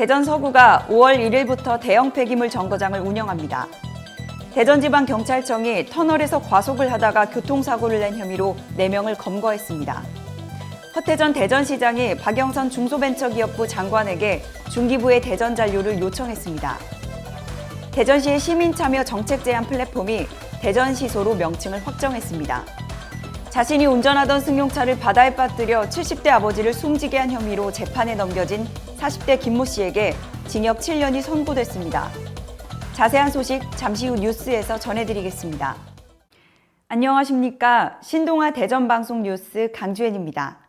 대전 서구가 5월 1일부터 대형 폐기물 정거장을 운영합니다. 대전지방경찰청이 터널에서 과속을 하다가 교통사고를 낸 혐의로 4명을 검거했습니다. 허태전 대전시장이 박영선 중소벤처기업부 장관에게 중기부의 대전 잔류를 요청했습니다. 대전시의 시민참여 정책 제안 플랫폼이 대전시소로 명칭을 확정했습니다. 자신이 운전하던 승용차를 바다에 빠뜨려 70대 아버지를 숨지게 한 혐의로 재판에 넘겨진 40대 김모 씨에게 징역 7년이 선고됐습니다. 자세한 소식 잠시 후 뉴스에서 전해드리겠습니다. 안녕하십니까. 신동아 대전방송 뉴스 강주연입니다.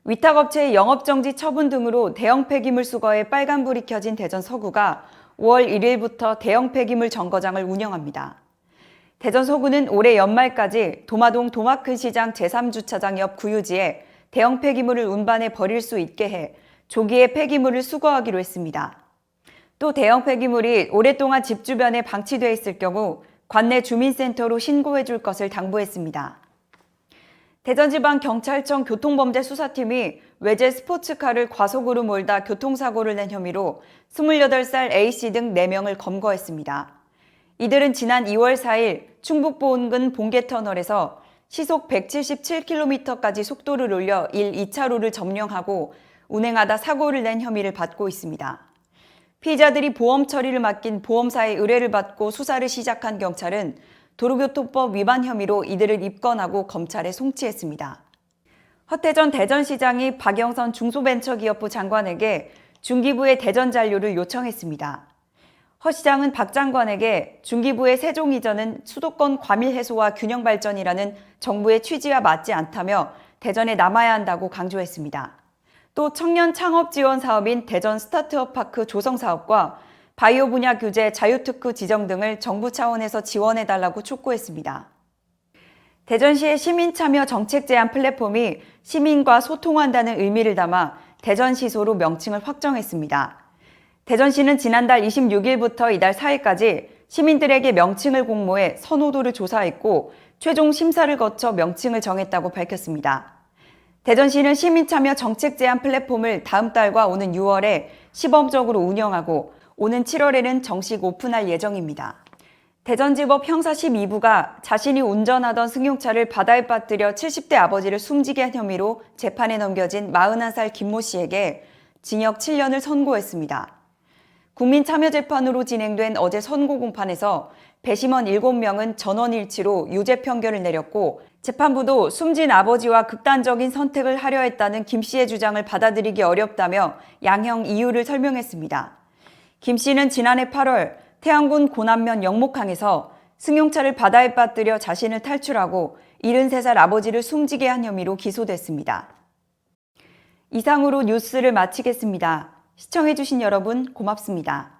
위탁업체의 영업정지 처분 등으로 대형 폐기물 수거에 빨간불이 켜진 대전 서구가 5월 1일부터 대형 폐기물 정거장을 운영합니다. 대전 서구는 올해 연말까지 도마동 도마큰시장 제3주차장 옆 구유지에 대형 폐기물을 운반해 버릴 수 있게 해 조기에 폐기물을 수거하기로 했습니다. 또 대형 폐기물이 오랫동안 집 주변에 방치돼 있을 경우 관내 주민센터로 신고해 줄 것을 당부했습니다. 대전지방경찰청 교통범죄수사팀이 외제 스포츠카를 과속으로 몰다 교통사고를 낸 혐의로 28살 A씨 등 4명을 검거했습니다. 이들은 지난 2월 4일 충북보은군 봉계터널에서 시속 177km까지 속도를 올려 1, 2차로를 점령하고 운행하다 사고를 낸 혐의를 받고 있습니다. 피의자들이 보험 처리를 맡긴 보험사의 의뢰를 받고 수사를 시작한 경찰은 도로교통법 위반 혐의로 이들을 입건하고 검찰에 송치했습니다. 허태전 대전시장이 박영선 중소벤처기업부 장관에게 중기부의 대전 잔류를 요청했습니다. 허 시장은 박 장관에게 중기부의 세종 이전은 수도권 과밀 해소와 균형 발전이라는 정부의 취지와 맞지 않다며 대전에 남아야 한다고 강조했습니다. 또 청년 창업 지원 사업인 대전 스타트업 파크 조성 사업과 바이오 분야 규제 자유특구 지정 등을 정부 차원에서 지원해달라고 촉구했습니다. 대전시의 시민참여 정책 제안 플랫폼이 시민과 소통한다는 의미를 담아 대전시소로 명칭을 확정했습니다. 대전시는 지난달 26일부터 이달 4일까지 시민들에게 명칭을 공모해 선호도를 조사했고 최종 심사를 거쳐 명칭을 정했다고 밝혔습니다. 대전시는 시민참여 정책 제안 플랫폼을 다음 달과 오는 6월에 시범적으로 운영하고 오는 7월에는 정식 오픈할 예정입니다. 대전지법 형사 12부가 자신이 운전하던 승용차를 바다에 빠뜨려 70대 아버지를 숨지게 한 혐의로 재판에 넘겨진 41살 김모 씨에게 징역 7년을 선고했습니다. 국민참여재판으로 진행된 어제 선고 공판에서 배심원 7명은 전원일치로 유죄 판결을 내렸고 재판부도 숨진 아버지와 극단적인 선택을 하려 했다는 김 씨의 주장을 받아들이기 어렵다며 양형 이유를 설명했습니다. 김 씨는 지난해 8월 태안군 고남면 영목항에서 승용차를 바다에 빠뜨려 자신을 탈출하고 73살 아버지를 숨지게 한 혐의로 기소됐습니다. 이상으로 뉴스를 마치겠습니다. 시청해주신 여러분 고맙습니다.